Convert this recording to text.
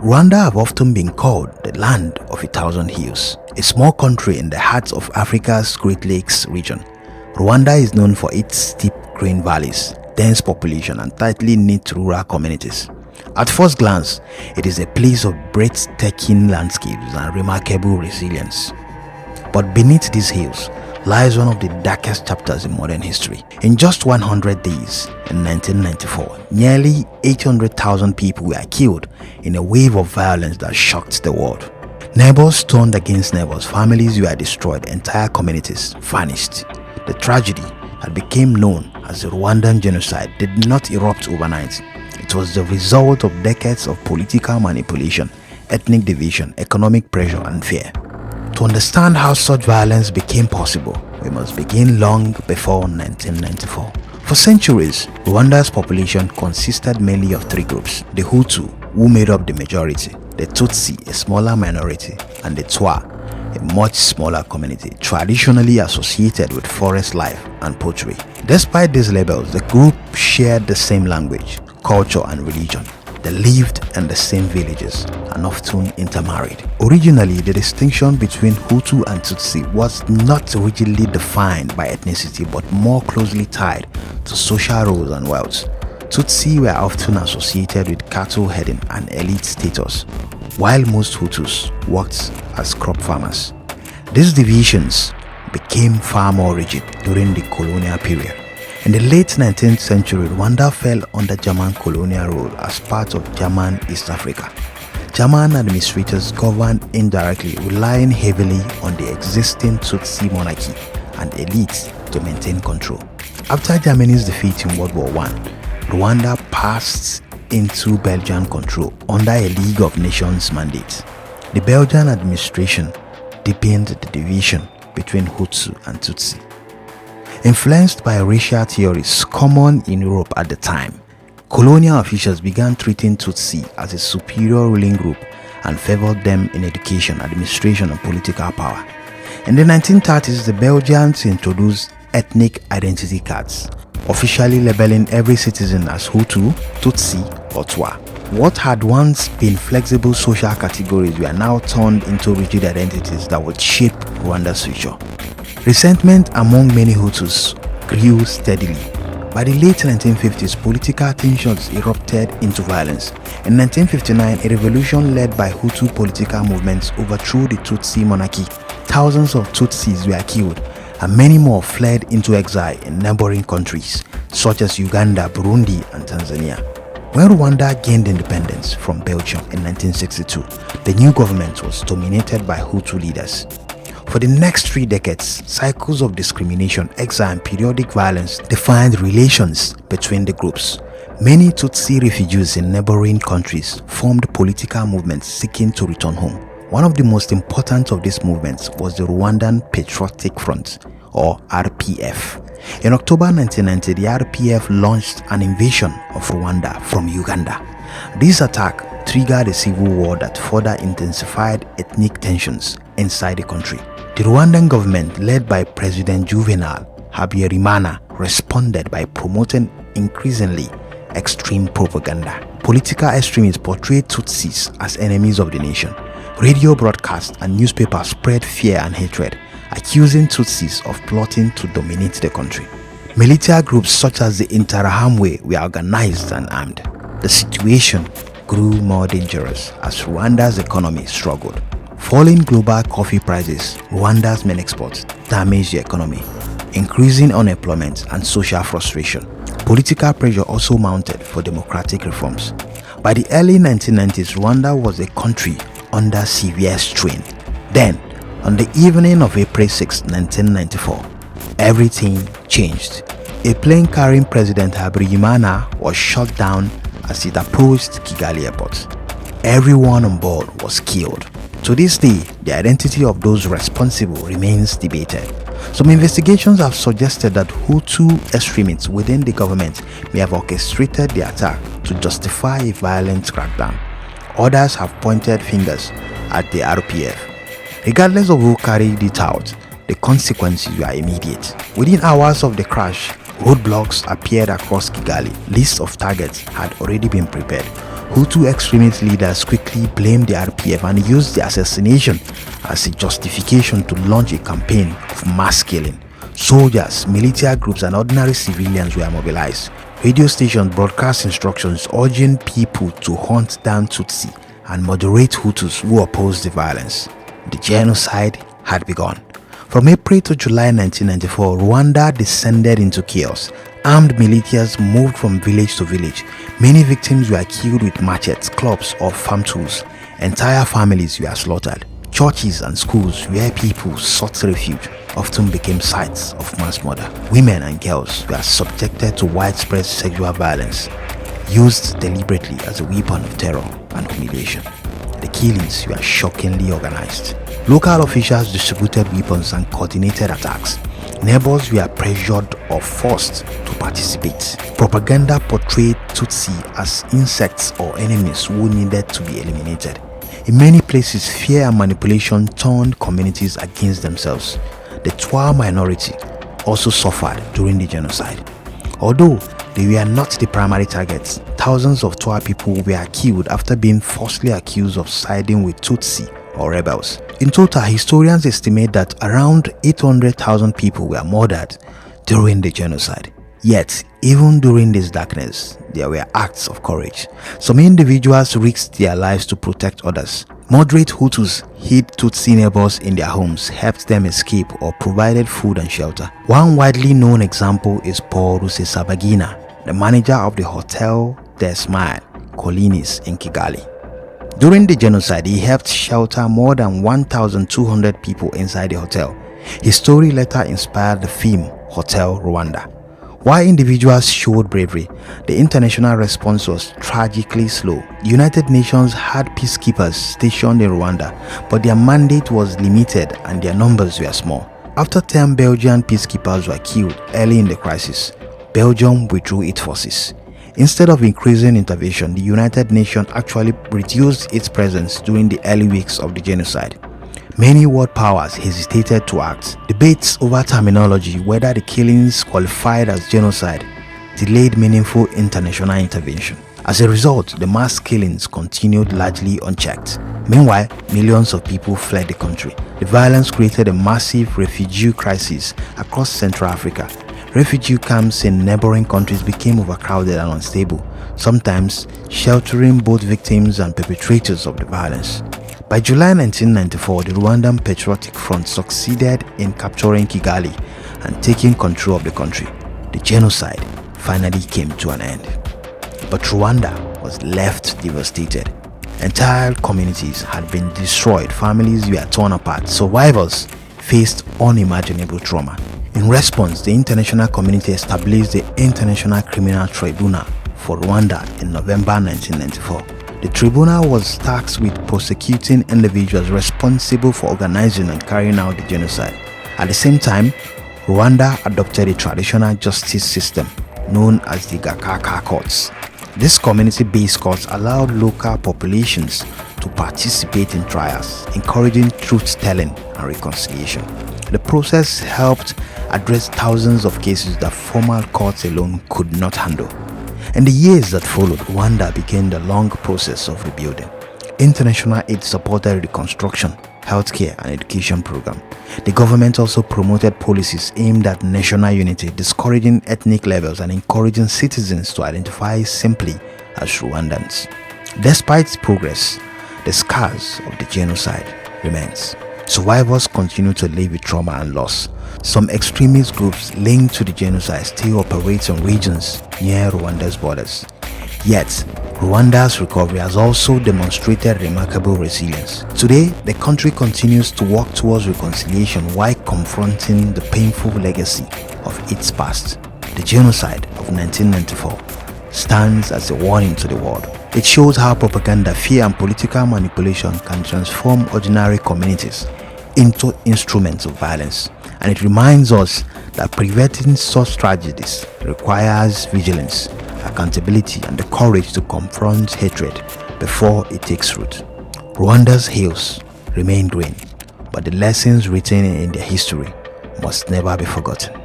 Rwanda have often been called the land of a thousand hills, a small country in the heart of Africa's Great Lakes region. Rwanda is known for its steep green valleys, dense population and tightly knit rural communities. At first glance, it is a place of breathtaking landscapes and remarkable resilience. But beneath these hills lies one of the darkest chapters in modern history. In just 100 days, in 1994, nearly 800,000 people were killed in a wave of violence that shocked the world. Neighbors turned against neighbors, families were destroyed, entire communities vanished. The tragedy that became known as the Rwandan Genocide did not erupt overnight. It was the result of decades of political manipulation, ethnic division, economic pressure, and fear. To understand how such violence became possible, we must begin long before 1994. For centuries, Rwanda's population consisted mainly of three groups: the Hutu, who made up the majority, the Tutsi, a smaller minority, and the Twa, a much smaller community traditionally associated with forest life and poetry. Despite these labels, the group shared the same language, culture, and religion. They lived in the same villages and often intermarried. Originally, the distinction between Hutu and Tutsi was not rigidly defined by ethnicity but more closely tied to social roles and wealth. Tutsi were often associated with cattle herding and elite status, while most Hutus worked as crop farmers. These divisions became far more rigid during the colonial period. In the late 19th century, Rwanda fell under German colonial rule as part of German East Africa. German administrators governed indirectly, relying heavily on the existing Tutsi monarchy and elites to maintain control. After Germany's defeat in World War I, Rwanda passed into Belgian control under a League of Nations mandate. The Belgian administration deepened the division between Hutu and Tutsi. Influenced by racial theories common in Europe at the time, colonial officials began treating Tutsi as a superior ruling group and favored them in education, administration, and political power. In the 1930s, the Belgians introduced ethnic identity cards, officially labeling every citizen as Hutu, Tutsi, or Twa. What had once been flexible social categories were now turned into rigid identities that would shape Rwanda's future. Resentment among many Hutus grew steadily. By the late 1950s, political tensions erupted into violence. In 1959, a revolution led by Hutu political movements overthrew the Tutsi monarchy. Thousands of Tutsis were killed, and many more fled into exile in neighboring countries such as Uganda, Burundi, and Tanzania. When Rwanda gained independence from Belgium in 1962, the new government was dominated by Hutu leaders. For the next 3 decades, cycles of discrimination, exile, and periodic violence defined relations between the groups. Many Tutsi refugees in neighboring countries formed political movements seeking to return home. One of the most important of these movements was the Rwandan Patriotic Front, or RPF. In October 1990, the RPF launched an invasion of Rwanda from Uganda. This attack triggered a civil war that further intensified ethnic tensions inside the country. The Rwandan government, led by President Juvénal Habyarimana, responded by promoting increasingly extreme propaganda. Political extremists portrayed Tutsis as enemies of the nation. Radio broadcasts and newspapers spread fear and hatred, accusing Tutsis of plotting to dominate the country. Militia groups such as the Interahamwe were organized and armed. The situation grew more dangerous as Rwanda's economy struggled. Falling global coffee prices, Rwanda's main exports, damaged the economy, increasing unemployment and social frustration. Political pressure also mounted for democratic reforms. By the early 1990s, Rwanda was a country under severe strain. Then, on the evening of April 6, 1994, everything changed. A plane carrying President Habyarimana was shot down as it approached Kigali airport. Everyone on board was killed. To this day, the identity of those responsible remains debated. Some investigations have suggested that Hutu extremists within the government may have orchestrated the attack to justify a violent crackdown. Others have pointed fingers at the RPF. Regardless of who carried it out, the consequences were immediate. Within hours of the crash, roadblocks appeared across Kigali. Lists of targets had already been prepared. Hutu extremist leaders quickly blamed the RPF and used the assassination as a justification to launch a campaign of mass killing. Soldiers, military groups, and ordinary civilians were mobilized. Radio stations broadcast instructions urging people to hunt down Tutsi and moderate Hutus who opposed the violence. The genocide had begun. From April to July 1994, Rwanda descended into chaos. Armed militias moved from village to village. Many victims were killed with machetes, clubs, or farm tools. Entire families were slaughtered. Churches and schools where people sought refuge often became sites of mass murder. Women and girls were subjected to widespread sexual violence, used deliberately as a weapon of terror and humiliation. The killings were shockingly organized. Local officials distributed weapons and coordinated attacks. Neighbors were pressured or forced to participate. Propaganda portrayed Tutsi as insects or enemies who needed to be eliminated. In many places, fear and manipulation turned communities against themselves. The Twa minority also suffered during the genocide. Although they were not the primary targets, thousands of Twa people were killed after being falsely accused of siding with Tutsi or rebels. In total, historians estimate that around 800,000 people were murdered during the genocide. Yet, even during this darkness, there were acts of courage. Some individuals risked their lives to protect others. Moderate Hutus hid Tutsi neighbors in their homes, helped them escape, or provided food and shelter. One widely known example is Paul Rusesabagina, the manager of the Hotel Des Smiles, Colonialism in Kigali. During the genocide, he helped shelter more than 1,200 people inside the hotel. His story later inspired the film Hotel Rwanda. While individuals showed bravery, the international response was tragically slow. The United Nations had peacekeepers stationed in Rwanda, but their mandate was limited and their numbers were small. After 10 Belgian peacekeepers were killed early in the crisis, Belgium withdrew its forces. Instead of increasing intervention, the United Nations actually reduced its presence during the early weeks of the genocide. Many world powers hesitated to act. Debates over terminology, whether the killings qualified as genocide, delayed meaningful international intervention. As a result, the mass killings continued largely unchecked. Meanwhile, millions of people fled the country. The violence created a massive refugee crisis across Central Africa. Refugee camps in neighboring countries became overcrowded and unstable, sometimes sheltering both victims and perpetrators of the violence. By July 1994, the Rwandan Patriotic Front succeeded in capturing Kigali and taking control of the country. The genocide finally came to an end. But Rwanda was left devastated. Entire communities had been destroyed, families were torn apart, survivors faced unimaginable trauma. In response, the international community established the International Criminal Tribunal for Rwanda in November 1994. The tribunal was tasked with prosecuting individuals responsible for organizing and carrying out the genocide. At the same time, Rwanda adopted a traditional justice system known as the Gakaka courts. These community-based courts allowed local populations to participate in trials, encouraging truth-telling and reconciliation. The process helped address thousands of cases that formal courts alone could not handle. In the years that followed, Rwanda began the long process of rebuilding. International aid supported reconstruction, healthcare, and education programs. The government also promoted policies aimed at national unity, discouraging ethnic levels and encouraging citizens to identify simply as Rwandans. Despite progress, the scars of the genocide remains. Survivors continue to live with trauma and loss. Some extremist groups linked to the genocide still operate in regions near Rwanda's borders. Yet, Rwanda's recovery has also demonstrated remarkable resilience. Today, the country continues to work towards reconciliation while confronting the painful legacy of its past. The genocide of 1994 stands as a warning to the world. It shows how propaganda, fear, and political manipulation can transform ordinary communities into instruments of violence. And it reminds us that preventing such tragedies requires vigilance, accountability, and the courage to confront hatred before it takes root. Rwanda's hills remain green, but the lessons written in their history must never be forgotten.